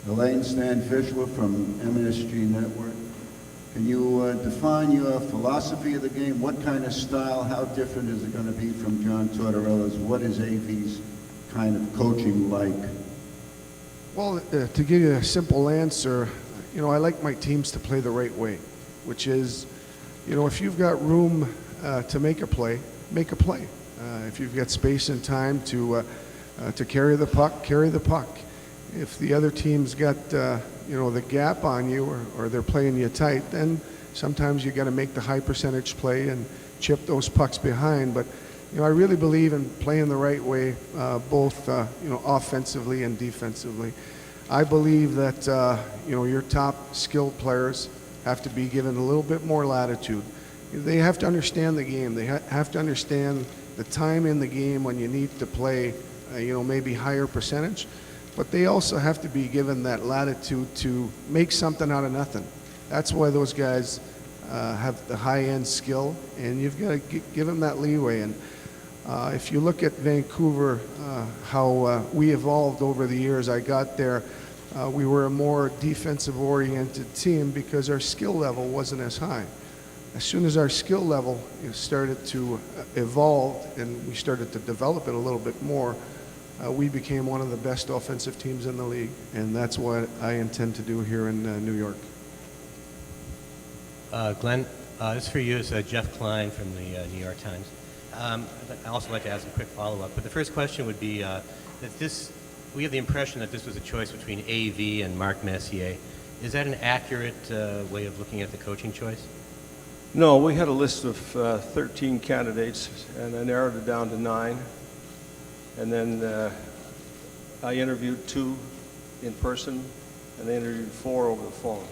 Alain Fischler from MSG Network. Can you define your philosophy of the game? What kind of style, how different is it going to be from John Tortorella's? What is AV's kind of coaching like? Well, to give you a simple answer, I like my teams to play the right way, which is, if you've got room to make a play, make a play. If you've got space and time to carry the puck, carry the puck. If the other team's got the gap on you or they're playing you tight, then sometimes you got to make the high percentage play and chip those pucks behind. But I really believe in playing the right way, both offensively and defensively. I believe that your top skilled players have to be given a little bit more latitude. They have to understand the game. They have to understand the time in the game when you need to play, maybe higher percentage. But they also have to be given that latitude to make something out of nothing. That's why those guys have the high-end skill, and you've got to give them that leeway. And if you look at Vancouver, how we evolved over the years, I got there, we were a more defensive-oriented team because our skill level wasn't as high. As soon as our skill level started to evolve and we started to develop it a little bit more, we became one of the best offensive teams in the league, and that's what I intend to do here in New York. Glenn, this for you is Jeff Klein from the New York Times. I'd also like to ask a quick follow-up, but the first question would be that we have the impression that this was a choice between AV and Mark Messier. Is that an accurate way of looking at the coaching choice? No, we had a list of 13 candidates, and I narrowed it down to 9. And then I interviewed 2 in person, and they interviewed 4 over the phone.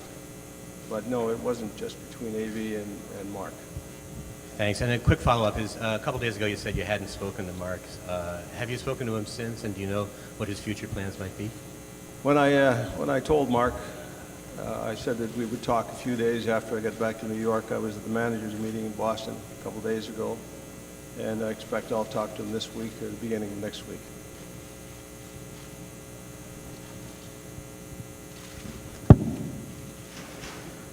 But no, it wasn't just between AV and Mark. Thanks. And a quick follow-up is, a couple days ago you said you hadn't spoken to Mark. Have you spoken to him since, and do you know what his future plans might be? When I told Mark, I said that we would talk a few days after I got back to New York. I was at the managers' meeting in Boston a couple days ago, and I expect I'll talk to him this week or the beginning of next week.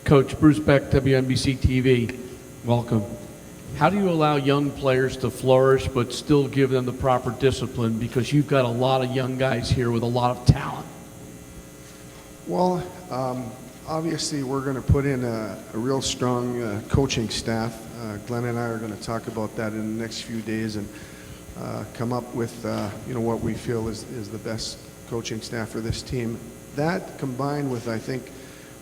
Coach Bruce Beck, WNBC TV, welcome. How do you allow young players to flourish but still give them the proper discipline, because you've got a lot of young guys here with a lot of talent? Well, obviously we're going to put in a real strong coaching staff. Glenn and I are going to talk about that in the next few days and come up with what we feel is the best coaching staff for this team. That combined with, I think,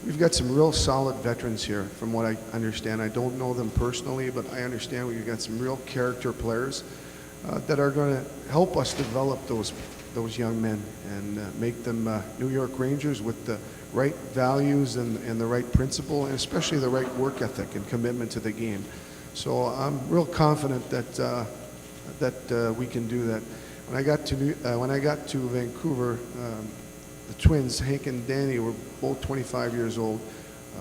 we've got some real solid veterans here from what I understand. I don't know them personally, but I understand we've got some real character players that are going to help us develop those young men and make them New York Rangers with the right values and the right principle, and especially the right work ethic and commitment to the game. So I'm real confident that we can do that. When I got to Vancouver, the twins, Hank and Danny, were both 25 years old.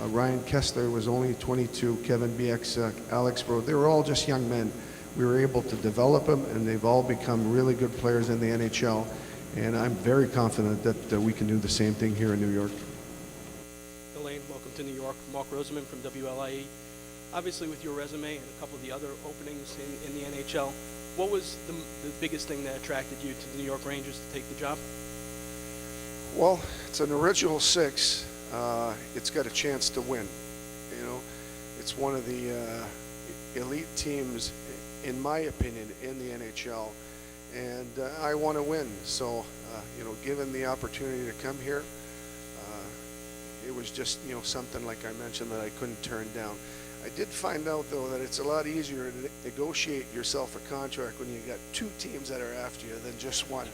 Ryan Kessler was only 22, Kevin BX, Alex Bro. They were all just young men. We were able to develop them, and they've all become really good players in the NHL. And I'm very confident that we can do the same thing here in New York. Elaine, welcome to New York. Mark Roseman from WLIE. Obviously, with your resume and a couple of the other openings in the NHL, what was the biggest thing that attracted you to the New York Rangers to take the job? Well, it's an original 6. It's got a chance to win. It's one of the elite teams, in my opinion, in the NHL. And I want to win. So, given the opportunity to come here, it was just, something, like I mentioned, that I couldn't turn down. I did find out, though, that it's a lot easier to negotiate yourself a contract when you got 2 teams that are after you than just one.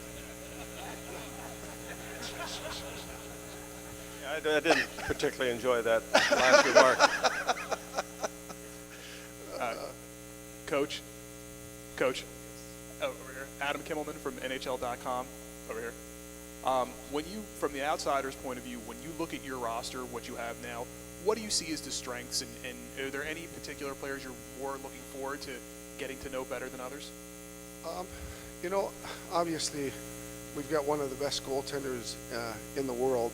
I didn't particularly enjoy that last remark. Coach, over here, Adam Kimmelman from NHL.com, over here. When you, from the outsider's point of view, when you look at your roster, what you have now, what do you see as the strengths, and are there any particular players you're more looking forward to getting to know better than others? Obviously, we've got one of the best goaltenders in the world.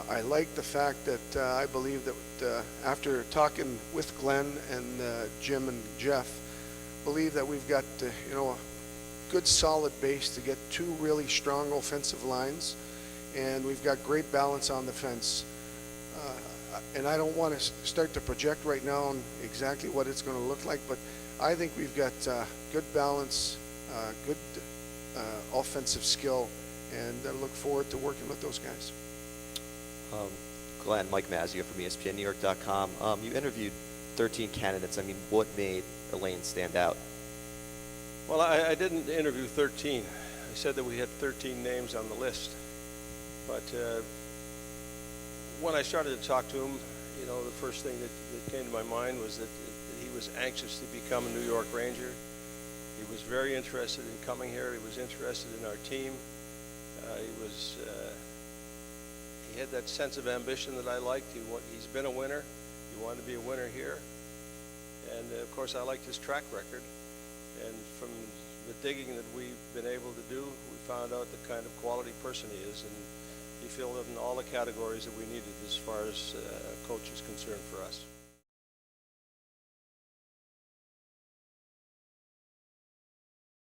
I like the fact that I believe that after talking with Glenn and Jim and Jeff, believe that we've got a good solid base to get two really strong offensive lines, and we've got great balance on the fence. And I don't want to start to project right now on exactly what it's going to look like, but I think we've got good balance, good offensive skill, and I look forward to working with those guys. Glenn, Mike Mazzio from ESPNNewYork.com. You interviewed 13 candidates. I mean, what made Alain stand out? Well, I didn't interview 13. I said that we had 13 names on the list. But when I started to talk to him, the first thing that came to my mind was that he was anxious to become a New York Ranger. He was very interested in coming here. He was interested in our team. He had that sense of ambition that I liked. He's been a winner. He wanted to be a winner here. And of course, I liked his track record. And from the digging that we've been able to do, we found out the kind of quality person he is. And he filled in all the categories that we needed as far as a coach is concerned for us.